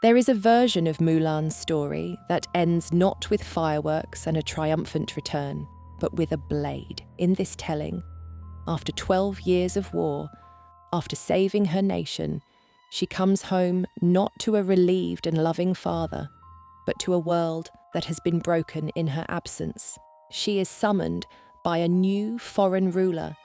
There is a version of Mulan's story that ends not with fireworks and a triumphant return, but with a blade. In this telling, after 12 years of war, after saving her nation, she comes home not to a relieved and loving father, but to a world that has been broken in her absence. She is summoned by a new foreign ruler,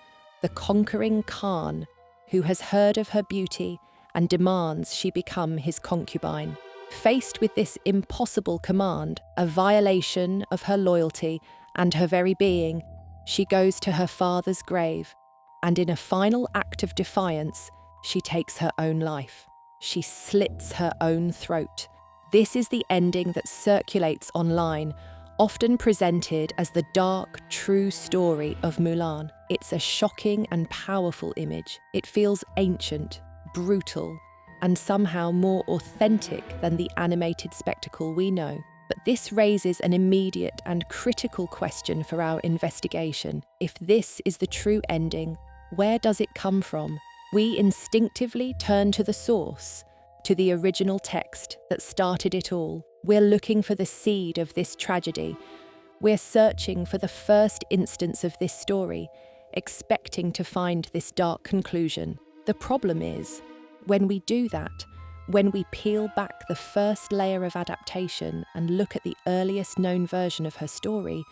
the conquering Khan, who has heard of her beauty and demands she become his concubine. Faced with this impossible command, a violation of her loyalty and her very being, she goes to her father's grave, and in a final act of defiance, she takes her own life. She slits her own throat. This is the ending that circulates online, often presented as the dark, true story of Mulan. It's a shocking and powerful image. It feels ancient, brutal, and somehow more authentic than the animated spectacle we know. But this raises an immediate and critical question for our investigation. If this is the true ending, where does it come from? We instinctively turn to the source, to the original text that started it all. We're looking for the seed of this tragedy. We're searching for the first instance of this story, expecting to find this dark conclusion. The problem is, when we do that, when we peel back the first layer of adaptation and look at the earliest known version of her story,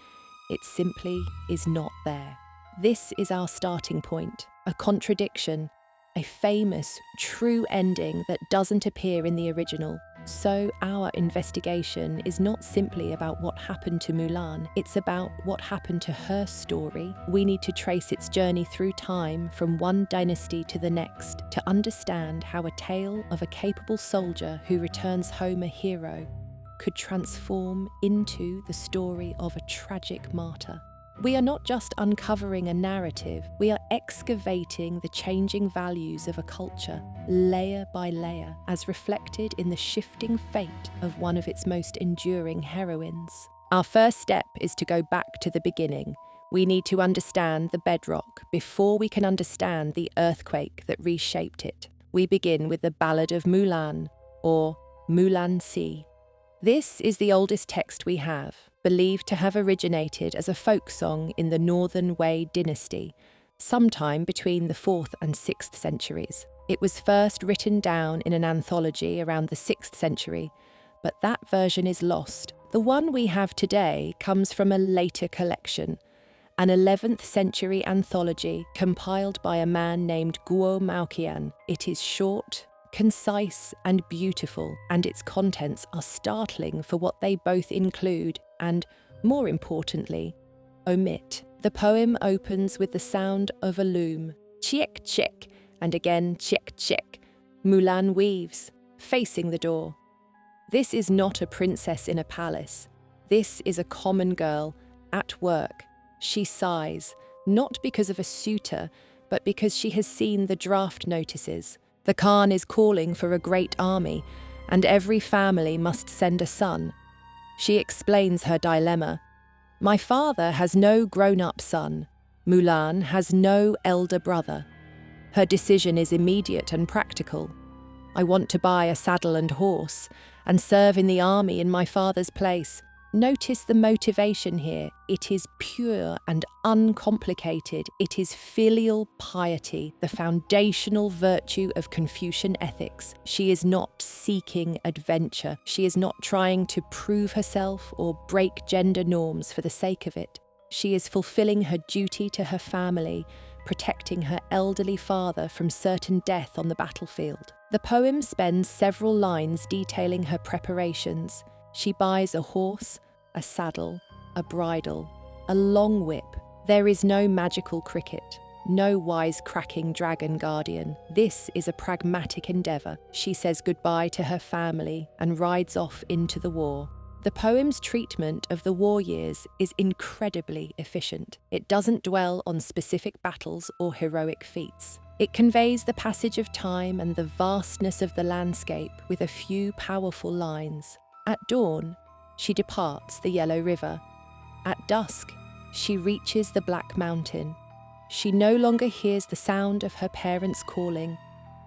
it simply is not there. This is our starting point, a contradiction, a famous, true ending that doesn't appear in the original. So our investigation is not simply about what happened to Mulan, it's about what happened to her story. We need to trace its journey through time from one dynasty to the next to understand how a tale of a capable soldier who returns home a hero could transform into the story of a tragic martyr. We are not just uncovering a narrative, we are excavating the changing values of a culture, layer by layer, as reflected in the shifting fate of one of its most enduring heroines. Our first step is to go back to the beginning. We need to understand the bedrock before we can understand the earthquake that reshaped it. We begin with the Ballad of Mulan, or Mulan Si. This is the oldest text we have, believed to have originated as a folk song in the Northern Wei dynasty, sometime between the 4th and 6th centuries. It was first written down in an anthology around the 6th century, but that version is lost. The one we have today comes from a later collection, an 11th century anthology compiled by a man named Guo Maoqian. It is short, concise and beautiful, and its contents are startling for what they both include and, more importantly, omit. The poem opens with the sound of a loom, chiek chiek, and again chiek chiek. Mulan weaves, facing the door. This is not a princess in a palace. This is a common girl, at work. She sighs, not because of a suitor, but because she has seen the draft notices. The Khan is calling for a great army, and every family must send a son. She explains her dilemma. My father has no grown-up son. Mulan has no elder brother. Her decision is immediate and practical. I want to buy a saddle and horse, and serve in the army in my father's place. Notice the motivation here. It is pure and uncomplicated. It is filial piety, the foundational virtue of Confucian ethics. She is not seeking adventure. She is not trying to prove herself or break gender norms for the sake of it. She is fulfilling her duty to her family, protecting her elderly father from certain death on the battlefield. The poem spends several lines detailing her preparations. She buys a horse, a saddle, a bridle, a long whip. There is no magical cricket, no wise-cracking dragon guardian. This is a pragmatic endeavour. She says goodbye to her family and rides off into the war. The poem's treatment of the war years is incredibly efficient. It doesn't dwell on specific battles or heroic feats. It conveys the passage of time and the vastness of the landscape with a few powerful lines. At dawn, she departs the Yellow River. At dusk, she reaches the Black Mountain. She no longer hears the sound of her parents calling.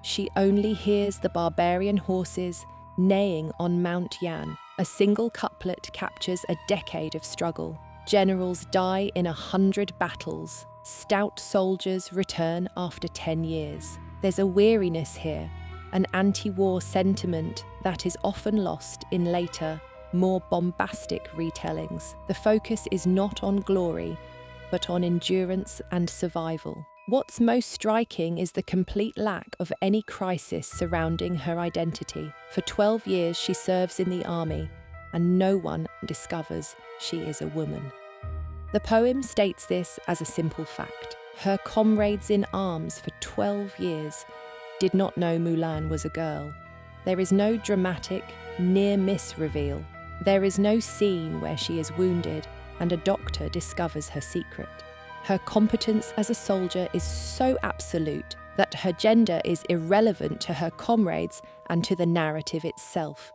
She only hears the barbarian horses, neighing on Mount Yan. A single couplet captures a decade of struggle. Generals die in 100 battles. Stout soldiers return after 10 years. There's a weariness here, an anti-war sentiment that is often lost in later, more bombastic retellings. The focus is not on glory, but on endurance and survival. What's most striking is the complete lack of any crisis surrounding her identity. For 12 years she serves in the army, and no one discovers she is a woman. The poem states this as a simple fact. Her comrades in arms for 12 years did not know Mulan was a girl. There is no dramatic, near-miss reveal. There is no scene where she is wounded and a doctor discovers her secret. Her competence as a soldier is so absolute that her gender is irrelevant to her comrades and to the narrative itself.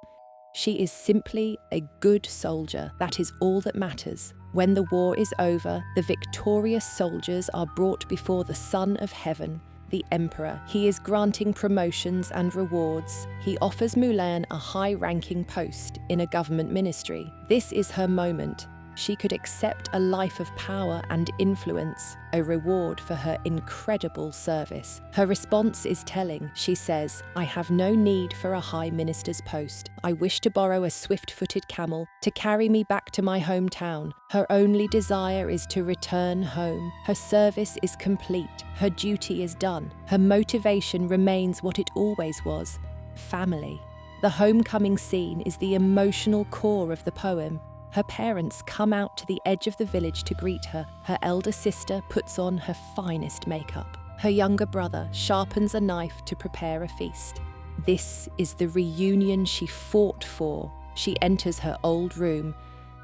She is simply a good soldier. That is all that matters. When the war is over, the victorious soldiers are brought before the Son of Heaven, the Emperor. He is granting promotions and rewards. He offers Mulan a high-ranking post in a government ministry. This is her moment. She could accept a life of power and influence, a reward for her incredible service. Her response is telling. She says, "I have no need for a high minister's post. I wish to borrow a swift-footed camel to carry me back to my hometown." Her only desire is to return home. Her service is complete. Her duty is done. Her motivation remains what it always was: family. The homecoming scene is the emotional core of the poem. Her parents come out to the edge of the village to greet her. Her elder sister puts on her finest makeup. Her younger brother sharpens a knife to prepare a feast. This is the reunion she fought for. She enters her old room,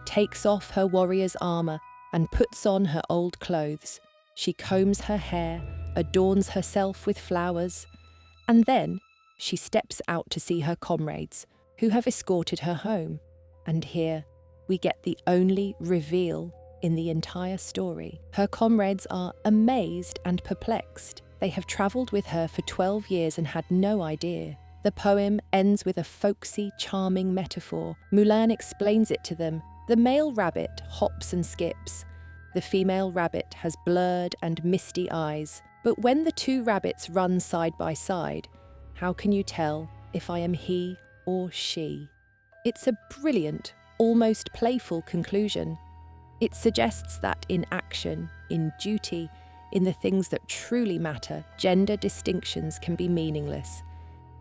takes off her warrior's armor, and puts on her old clothes. She combs her hair, adorns herself with flowers, and then she steps out to see her comrades, who have escorted her home. And here, we get the only reveal in the entire story. Her comrades are amazed and perplexed. They have travelled with her for 12 years and had no idea. The poem ends with a folksy, charming metaphor. Mulan explains it to them. The male rabbit hops and skips. The female rabbit has blurred and misty eyes. But when the two rabbits run side by side, how can you tell if I am he or she? It's a brilliant, almost playful conclusion. It suggests that in action, in duty, in the things that truly matter, gender distinctions can be meaningless.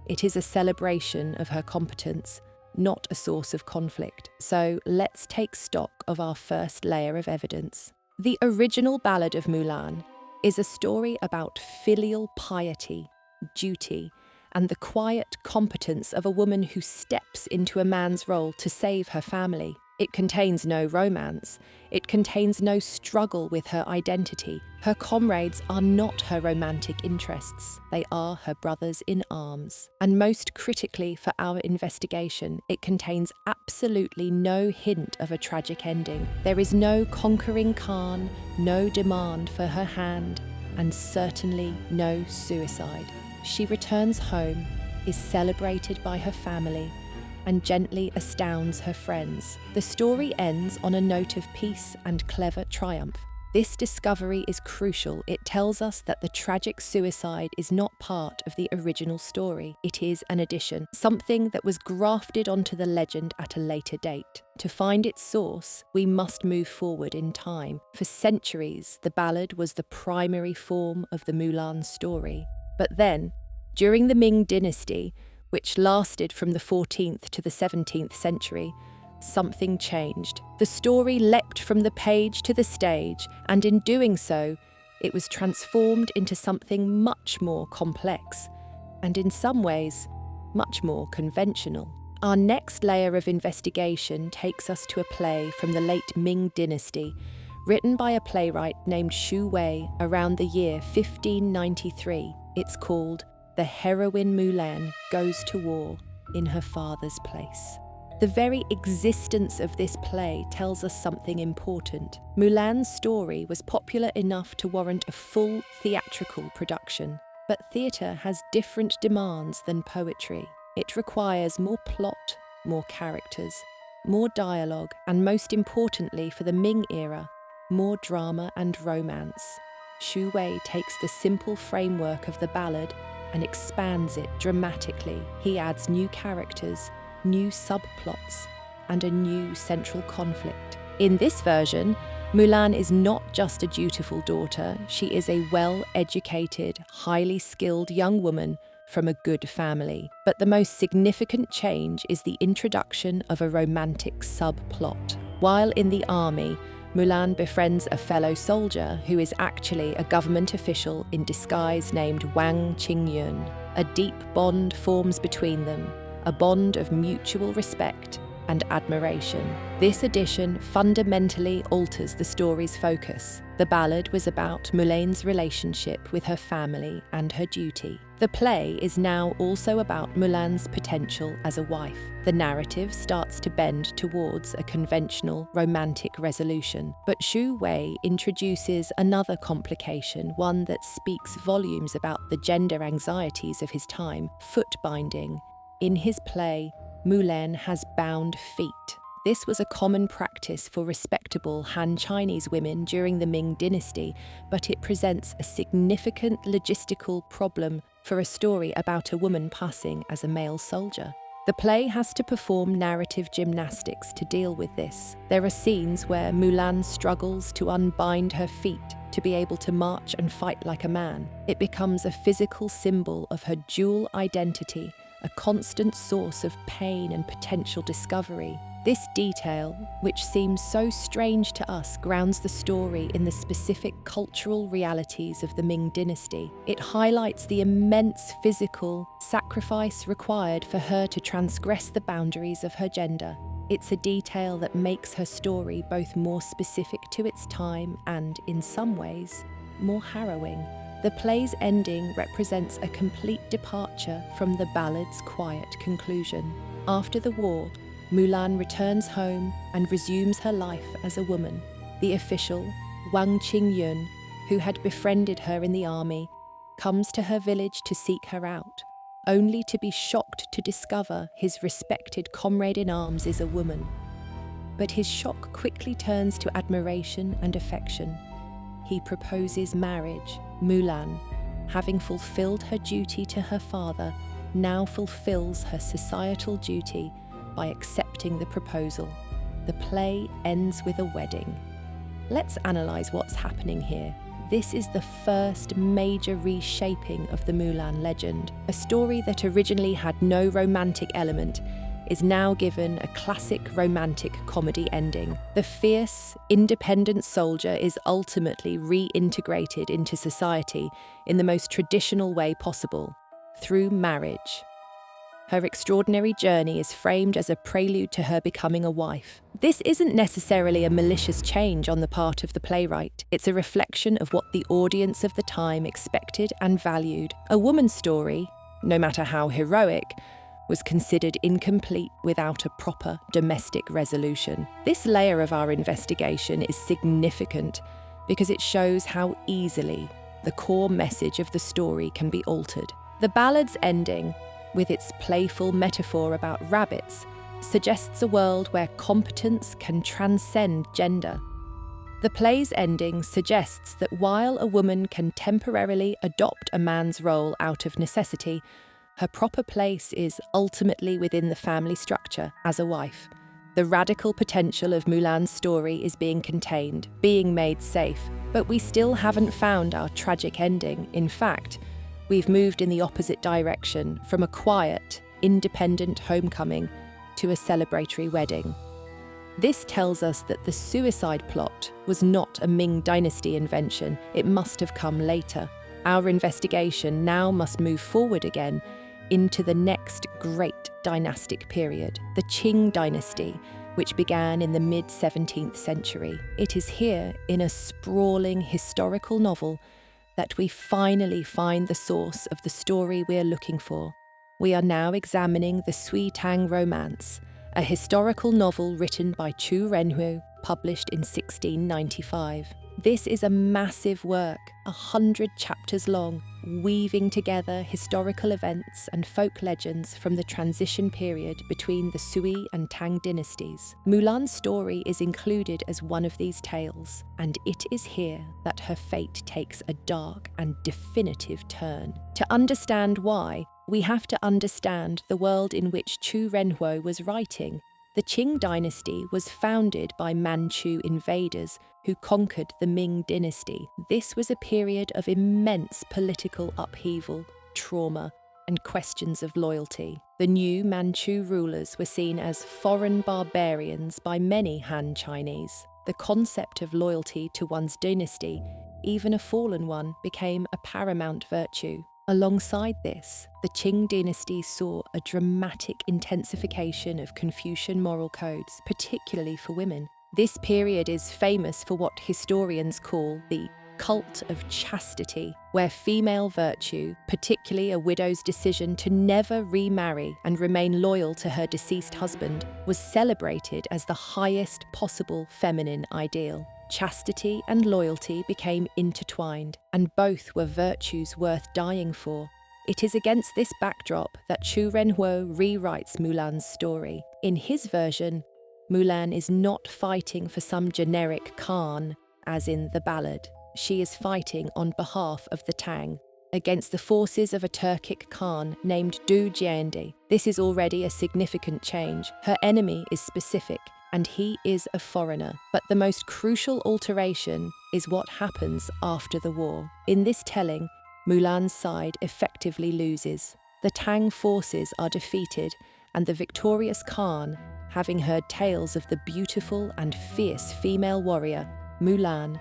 It is a celebration of her competence, not a source of conflict. So let's take stock of our first layer of evidence. The original Ballad of Mulan is a story about filial piety, duty, and the quiet competence of a woman who steps into a man's role to save her family. It contains no romance. It contains no struggle with her identity. Her comrades are not her romantic interests. They are her brothers in arms. And most critically for our investigation, it contains absolutely no hint of a tragic ending. There is no conquering Khan, no demand for her hand, and certainly no suicide. She returns home, is celebrated by her family, and gently astounds her friends. The story ends on a note of peace and clever triumph. This discovery is crucial. It tells us that the tragic suicide is not part of the original story. It is an addition, something that was grafted onto the legend at a later date. To find its source, we must move forward in time. For centuries, the ballad was the primary form of the Mulan story. But then, during the Ming dynasty, which lasted from the 14th to the 17th century, something changed. The story leapt from the page to the stage, and in doing so, it was transformed into something much more complex, and in some ways, much more conventional. Our next layer of investigation takes us to a play from the late Ming dynasty, written by a playwright named Xu Wei around the year 1593. It's called The Heroine Mulan Goes to War in Her Father's Place. The very existence of this play tells us something important. Mulan's story was popular enough to warrant a full theatrical production, but theatre has different demands than poetry. It requires more plot, more characters, more dialogue, and most importantly for the Ming era, more drama and romance. Xu Wei takes the simple framework of the ballad and expands it dramatically. He adds new characters, new subplots, and a new central conflict. In this version, Mulan is not just a dutiful daughter, she is a well-educated, highly skilled young woman from a good family. But the most significant change is the introduction of a romantic subplot. While in the army, Mulan befriends a fellow soldier who is actually a government official in disguise named Wang Qingyun. A deep bond forms between them, a bond of mutual respect and admiration. This addition fundamentally alters the story's focus. The ballad was about Mulan's relationship with her family and her duty. The play is now also about Mulan's potential as a wife. The narrative starts to bend towards a conventional romantic resolution, but Xu Wei introduces another complication, one that speaks volumes about the gender anxieties of his time: foot binding. In his play, Mulan has bound feet. This was a common practice for respectable Han Chinese women during the Ming dynasty, but it presents a significant logistical problem for a story about a woman passing as a male soldier. The play has to perform narrative gymnastics to deal with this. There are scenes where Mulan struggles to unbind her feet to be able to march and fight like a man. It becomes a physical symbol of her dual identity, a constant source of pain and potential discovery. This detail, which seems so strange to us, grounds the story in the specific cultural realities of the Ming dynasty. It highlights the immense physical sacrifice required for her to transgress the boundaries of her gender. It's a detail that makes her story both more specific to its time and, in some ways, more harrowing. The play's ending represents a complete departure from the ballad's quiet conclusion. After the war, Mulan returns home and resumes her life as a woman. The official, Wang Qingyun, who had befriended her in the army, comes to her village to seek her out, only to be shocked to discover his respected comrade-in-arms is a woman. But his shock quickly turns to admiration and affection. He proposes marriage. Mulan, having fulfilled her duty to her father, now fulfills her societal duty by accepting the proposal. The play ends with a wedding. Let's analyse what's happening here. This is the first major reshaping of the Mulan legend. A story that originally had no romantic element is now given a classic romantic comedy ending. The fierce, independent soldier is ultimately reintegrated into society in the most traditional way possible, through marriage. Her extraordinary journey is framed as a prelude to her becoming a wife. This isn't necessarily a malicious change on the part of the playwright. It's a reflection of what the audience of the time expected and valued. A woman's story, no matter how heroic, was considered incomplete without a proper domestic resolution. This layer of our investigation is significant because it shows how easily the core message of the story can be altered. The ballad's ending, with its playful metaphor about rabbits, suggests a world where competence can transcend gender. The play's ending suggests that while a woman can temporarily adopt a man's role out of necessity, her proper place is ultimately within the family structure as a wife. The radical potential of Mulan's story is being contained, being made safe, but we still haven't found our tragic ending. In fact, we've moved in the opposite direction, from a quiet, independent homecoming to a celebratory wedding. This tells us that the suicide plot was not a Ming dynasty invention. It must have come later. Our investigation now must move forward again into the next great dynastic period, the Qing dynasty, which began in the mid-17th century. It is here, in a sprawling historical novel, that we finally find the source of the story we're looking for. We are now examining the Sui Tang Romance, a historical novel written by Chu Renhui, published in 1695. This is a massive work, 100 chapters long, weaving together historical events and folk legends from the transition period between the Sui and Tang dynasties. Mulan's story is included as one of these tales, and it is here that her fate takes a dark and definitive turn. To understand why, we have to understand the world in which Chu Renhuo was writing. The Qing dynasty was founded by Manchu invaders who conquered the Ming dynasty. This was a period of immense political upheaval, trauma, and questions of loyalty. The new Manchu rulers were seen as foreign barbarians by many Han Chinese. The concept of loyalty to one's dynasty, even a fallen one, became a paramount virtue. Alongside this, the Qing dynasty saw a dramatic intensification of Confucian moral codes, particularly for women. This period is famous for what historians call the cult of chastity, where female virtue, particularly a widow's decision to never remarry and remain loyal to her deceased husband, was celebrated as the highest possible feminine ideal. Chastity and loyalty became intertwined, and both were virtues worth dying for. It is against this backdrop that Chu Renhuo rewrites Mulan's story. In his version, Mulan is not fighting for some generic Khan, as in the ballad. She is fighting on behalf of the Tang, against the forces of a Turkic Khan named Du Jiandi. This is already a significant change. Her enemy is specific, and he is a foreigner. But the most crucial alteration is what happens after the war. In this telling, Mulan's side effectively loses. The Tang forces are defeated, and the victorious Khan, having heard tales of the beautiful and fierce female warrior, Mulan,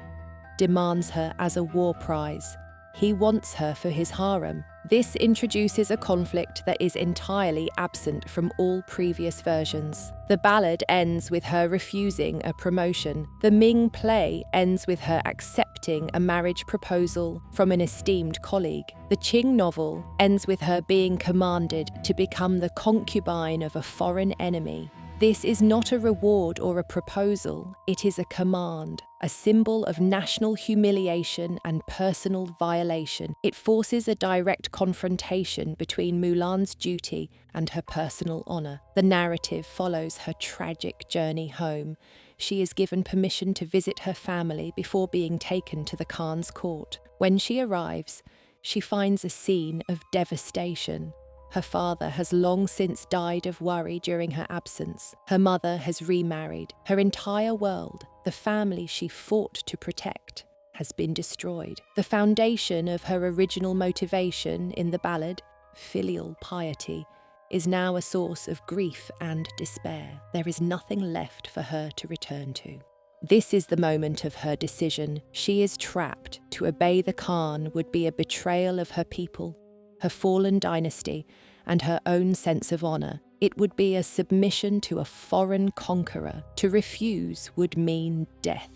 demands her as a war prize. He wants her for his harem. This introduces a conflict that is entirely absent from all previous versions. The ballad ends with her refusing a promotion. The Ming play ends with her accepting a marriage proposal from an esteemed colleague. The Qing novel ends with her being commanded to become the concubine of a foreign enemy. This is not a reward or a proposal, it is a command, a symbol of national humiliation and personal violation. It forces a direct confrontation between Mulan's duty and her personal honour. The narrative follows her tragic journey home. She is given permission to visit her family before being taken to the Khan's court. When she arrives, she finds a scene of devastation. Her father has long since died of worry during her absence. Her mother has remarried. Her entire world, the family she fought to protect, has been destroyed. The foundation of her original motivation in the ballad, filial piety, is now a source of grief and despair. There is nothing left for her to return to. This is the moment of her decision. She is trapped. To obey the Khan would be a betrayal of her people, her fallen dynasty, and her own sense of honour. It would be a submission to a foreign conqueror. To refuse would mean death.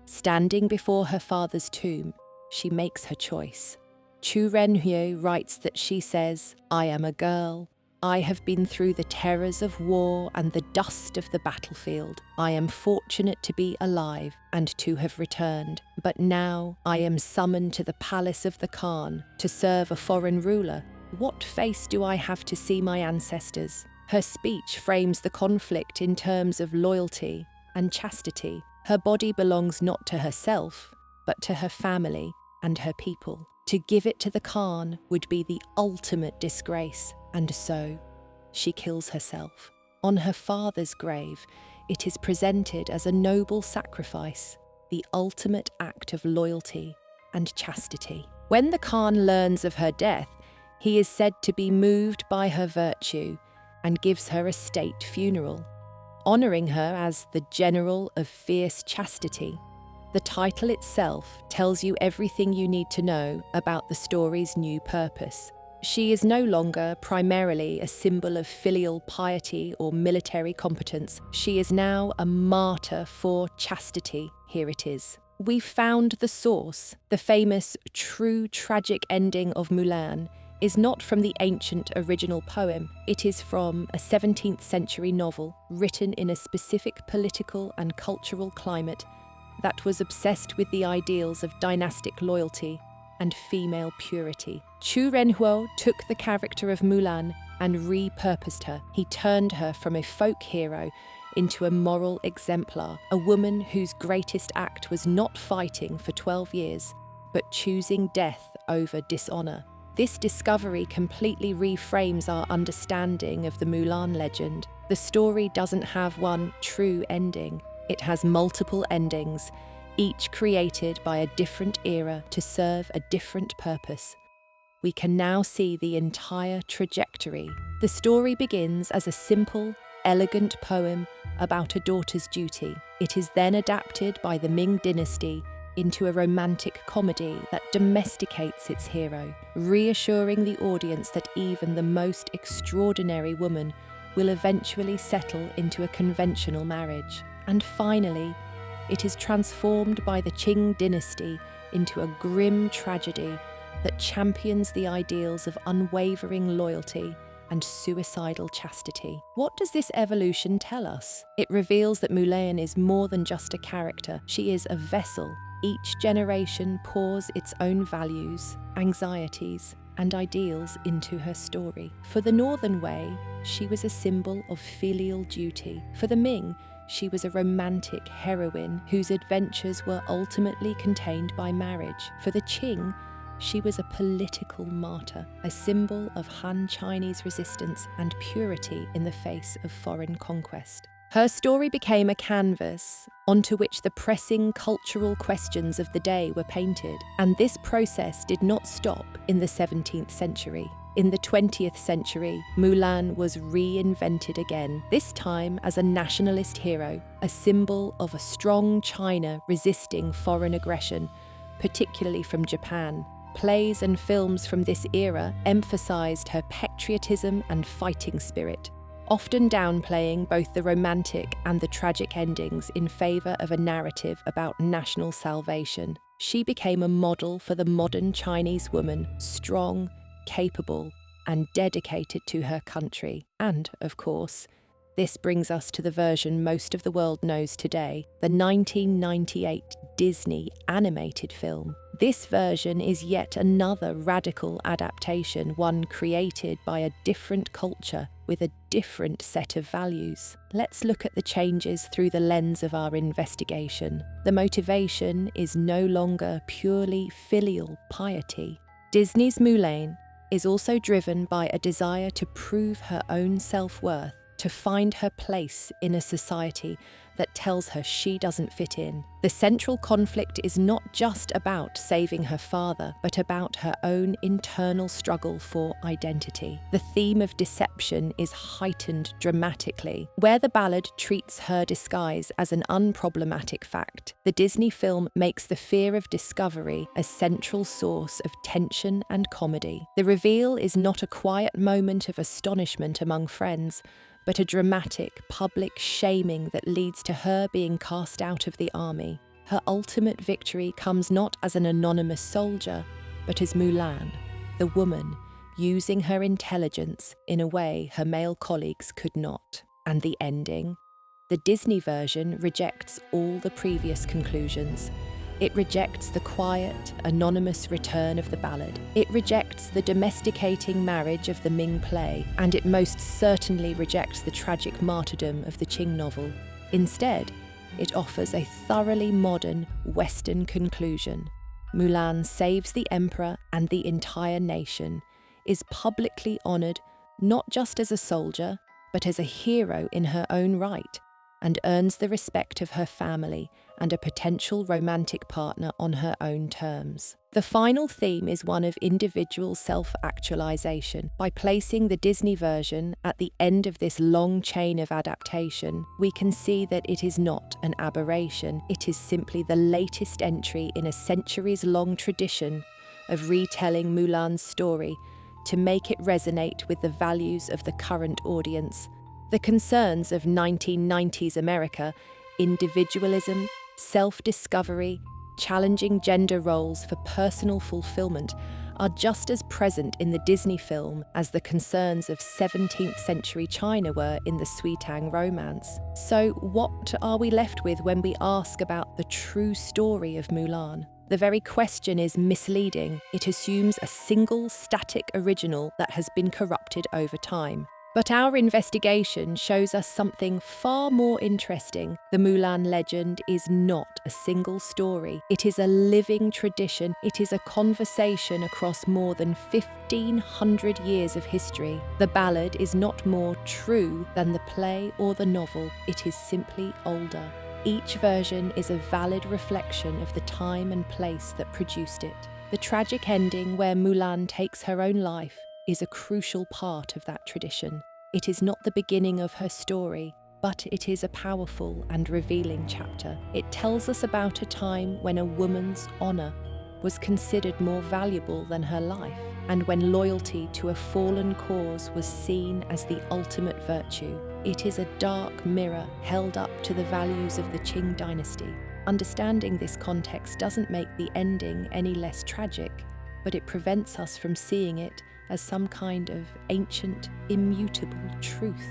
Standing before her father's tomb, she makes her choice. Chu Renhuo writes that she says, "I am a girl. I have been through the terrors of war and the dust of the battlefield. I am fortunate to be alive and to have returned. But now I am summoned to the palace of the Khan to serve a foreign ruler. What face do I have to see my ancestors?" Her speech frames the conflict in terms of loyalty and chastity. Her body belongs not to herself, but to her family and her people. To give it to the Khan would be the ultimate disgrace. And so, she kills herself. On her father's grave, it is presented as a noble sacrifice, the ultimate act of loyalty and chastity. When the Khan learns of her death, he is said to be moved by her virtue and gives her a state funeral, honouring her as the general of fierce chastity. The title itself tells you everything you need to know about the story's new purpose. She is no longer primarily a symbol of filial piety or military competence. She is now a martyr for chastity. Here it is. We've found the source. The famous true tragic ending of Mulan is not from the ancient original poem. It is from a 17th century novel written in a specific political and cultural climate that was obsessed with the ideals of dynastic loyalty and female purity. Chu Renhuo took the character of Mulan and repurposed her. He turned her from a folk hero into a moral exemplar, a woman whose greatest act was not fighting for 12 years, but choosing death over dishonor. This discovery completely reframes our understanding of the Mulan legend. The story doesn't have one true ending. It has multiple endings, each created by a different era to serve a different purpose. We can now see the entire trajectory. The story begins as a simple, elegant poem about a daughter's duty. It is then adapted by the Ming dynasty into a romantic comedy that domesticates its hero, reassuring the audience that even the most extraordinary woman will eventually settle into a conventional marriage. And finally, it is transformed by the Qing dynasty into a grim tragedy that champions the ideals of unwavering loyalty and suicidal chastity. What does this evolution tell us? It reveals that Mulan is more than just a character. She is a vessel. Each generation pours its own values, anxieties, and ideals into her story. For the Northern Wei, she was a symbol of filial duty. For the Ming, she was a romantic heroine whose adventures were ultimately contained by marriage. For the Qing, she was a political martyr, a symbol of Han Chinese resistance and purity in the face of foreign conquest. Her story became a canvas onto which the pressing cultural questions of the day were painted, and this process did not stop in the 17th century. In the 20th century, Mulan was reinvented again, this time as a nationalist hero, a symbol of a strong China resisting foreign aggression, particularly from Japan. Plays and films from this era emphasized her patriotism and fighting spirit, often downplaying both the romantic and the tragic endings in favor of a narrative about national salvation. She became a model for the modern Chinese woman, strong, capable, and dedicated to her country. And, of course, this brings us to the version most of the world knows today, the 1998 Disney animated film. This version is yet another radical adaptation, one created by a different culture with a different set of values. Let's look at the changes through the lens of our investigation. The motivation is no longer purely filial piety. Disney's Mulan is also driven by a desire to prove her own self-worth, to find her place in a society that tells her she doesn't fit in. The central conflict is not just about saving her father, but about her own internal struggle for identity. The theme of deception is heightened dramatically. Where the ballad treats her disguise as an unproblematic fact, the Disney film makes the fear of discovery a central source of tension and comedy. The reveal is not a quiet moment of astonishment among friends, but a dramatic, public shaming that leads to her being cast out of the army. Her ultimate victory comes not as an anonymous soldier, but as Mulan, the woman, using her intelligence in a way her male colleagues could not. And the ending? The Disney version rejects all the previous conclusions. It rejects the quiet, anonymous return of the ballad. It rejects the domesticating marriage of the Ming play, and it most certainly rejects the tragic martyrdom of the Qing novel. Instead, it offers a thoroughly modern Western conclusion. Mulan saves the emperor and the entire nation, is publicly honoured not just as a soldier, but as a hero in her own right, and earns the respect of her family and a potential romantic partner on her own terms. The final theme is one of individual self-actualization. By placing the Disney version at the end of this long chain of adaptation, we can see that it is not an aberration. It is simply the latest entry in a centuries-long tradition of retelling Mulan's story to make it resonate with the values of the current audience. The concerns of 1990s America, individualism, self-discovery, challenging gender roles for personal fulfillment, are just as present in the Disney film as the concerns of 17th century China were in the Sui Tang romance. So what are we left with when we ask about the true story of Mulan? The very question is misleading. It assumes a single static original that has been corrupted over time. But our investigation shows us something far more interesting. The Mulan legend is not a single story. It is a living tradition. It is a conversation across more than 1,500 years of history. The ballad is not more true than the play or the novel. It is simply older. Each version is a valid reflection of the time and place that produced it. The tragic ending where Mulan takes her own life is a crucial part of that tradition. It is not the beginning of her story, but it is a powerful and revealing chapter. It tells us about a time when a woman's honour was considered more valuable than her life, and when loyalty to a fallen cause was seen as the ultimate virtue. It is a dark mirror held up to the values of the Qing dynasty. Understanding this context doesn't make the ending any less tragic, but it prevents us from seeing it as some kind of ancient, immutable truth.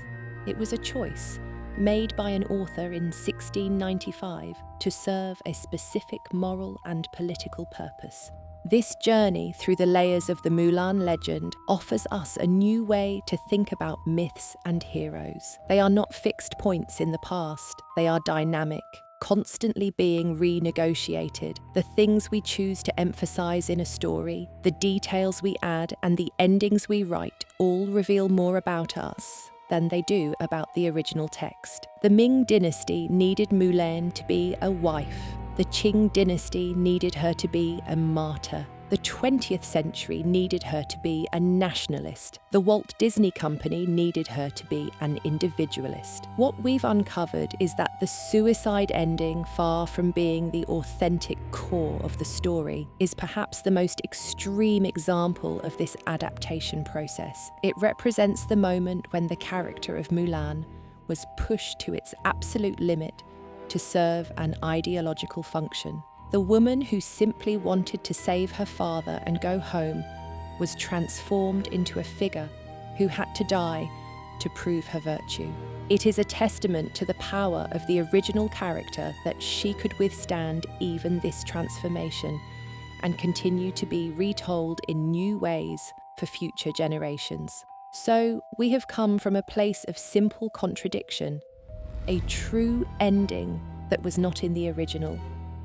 It was a choice made by an author in 1695 to serve a specific moral and political purpose. This journey through the layers of the Mulan legend offers us a new way to think about myths and heroes. They are not fixed points in the past, they are dynamic, constantly being renegotiated. The things we choose to emphasize in a story, the details we add, and the endings we write all reveal more about us than they do about the original text. The Ming dynasty needed Mulan to be a wife. The Qing dynasty needed her to be a martyr. The 20th century needed her to be a nationalist. The Walt Disney Company needed her to be an individualist. What we've uncovered is that the suicide ending, far from being the authentic core of the story, is perhaps the most extreme example of this adaptation process. It represents the moment when the character of Mulan was pushed to its absolute limit to serve an ideological function. The woman who simply wanted to save her father and go home was transformed into a figure who had to die to prove her virtue. It is a testament to the power of the original character that she could withstand even this transformation and continue to be retold in new ways for future generations. So we have come from a place of simple contradiction, a true ending that was not in the original,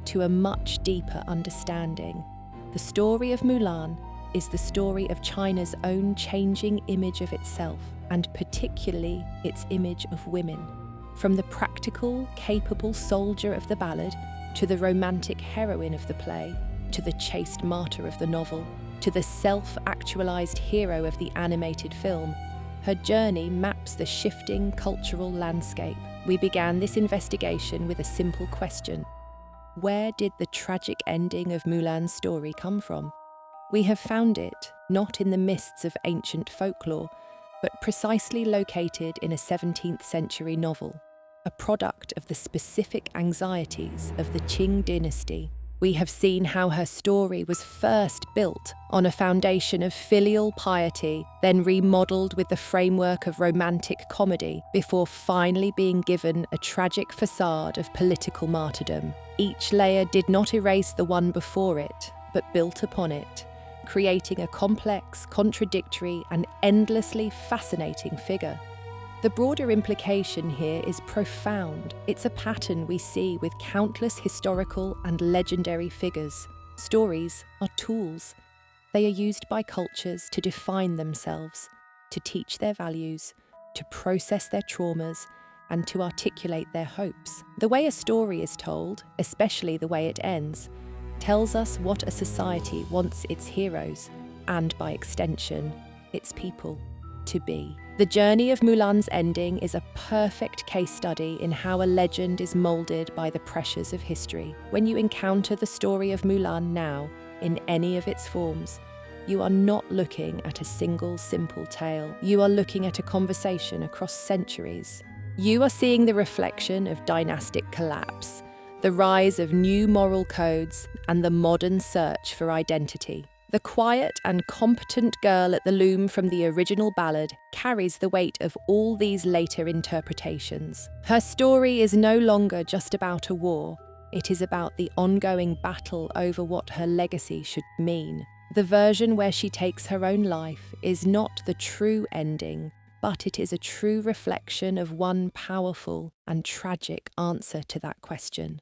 to a much deeper understanding. The story of Mulan is the story of China's own changing image of itself, and particularly its image of women. From the practical, capable soldier of the ballad, to the romantic heroine of the play, to the chaste martyr of the novel, to the self-actualized hero of the animated film, her journey maps the shifting cultural landscape. We began this investigation with a simple question: where did the tragic ending of Mulan's story come from? We have found it not in the mists of ancient folklore, but precisely located in a 17th century novel, a product of the specific anxieties of the Qing dynasty. We have seen how her story was first built on a foundation of filial piety, then remodeled with the framework of romantic comedy, before finally being given a tragic facade of political martyrdom. Each layer did not erase the one before it, but built upon it, creating a complex, contradictory, and endlessly fascinating figure. The broader implication here is profound. It's a pattern we see with countless historical and legendary figures. Stories are tools. They are used by cultures to define themselves, to teach their values, to process their traumas, and to articulate their hopes. The way a story is told, especially the way it ends, tells us what a society wants its heroes, and by extension, its people, to be. The journey of Mulan's ending is a perfect case study in how a legend is molded by the pressures of history. When you encounter the story of Mulan now, in any of its forms, you are not looking at a single simple tale. You are looking at a conversation across centuries. You are seeing the reflection of dynastic collapse, the rise of new moral codes, and the modern search for identity. The quiet and competent girl at the loom from the original ballad carries the weight of all these later interpretations. Her story is no longer just about a war, it is about the ongoing battle over what her legacy should mean. The version where she takes her own life is not the true ending, but it is a true reflection of one powerful and tragic answer to that question.